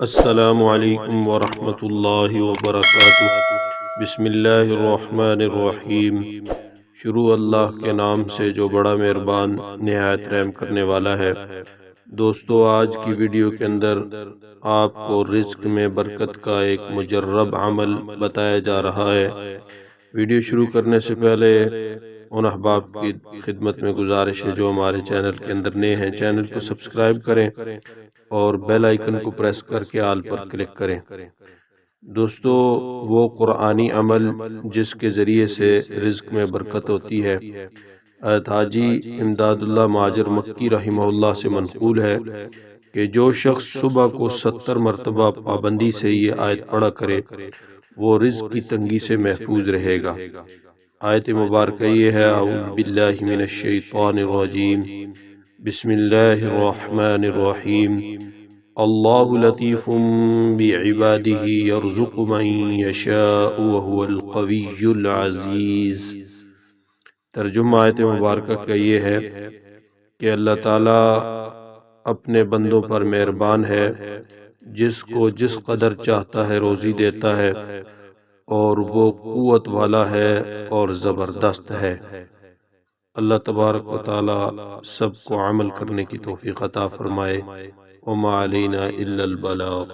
السلام علیکم ورحمۃ اللہ وبرکاتہ۔ بسم اللہ الرحمن الرحیم۔ شروع اللہ کے نام سے جو بڑا مہربان نہایت رحم کرنے والا ہے۔ دوستو، آج کی ویڈیو کے اندر آپ کو رزق میں برکت کا ایک مجرب عمل بتایا جا رہا ہے۔ ویڈیو شروع کرنے سے پہلے ان احباب کی خدمت میں گزارش ہے جو ہمارے چینل کے اندر نئے ہیں، چینل کو سبسکرائب کریں اور بیل آئیکن کو پریس کر کے آل پر کلک کریں۔ دوستو، وہ قرآنی عمل جس کے ذریعے سے رزق میں برکت ہوتی ہے، حضرت حاجی امداد اللہ مہاجر مکی رحمہ اللہ سے منقول ہے کہ جو شخص صبح کو 70 مرتبہ پابندی سے یہ آیت پڑھا کرے وہ رزق کی تنگی سے محفوظ رہے گا۔ آیت مبارکہ یہ ہے: اعوذ باللہ من الشیطان الرجیم، بسم اللہ الرحمن الرحیم، اللہ لطیف بعبادہ یرزق من یشاء وہو القوی العزیز۔ ترجمہ آیت مبارکہ کا یہ ہے کہ اللہ تعالیٰ اپنے بندوں پر مہربان ہے، جس کو جس قدر چاہتا ہے روزی دیتا ہے، اور وہ قوت والا ہے اور زبردست ہے۔ اللہ تبارک و تعالی سب کو عمل کرنے کی توفیق عطا فرمائے۔ وما علینا الا البلاغ۔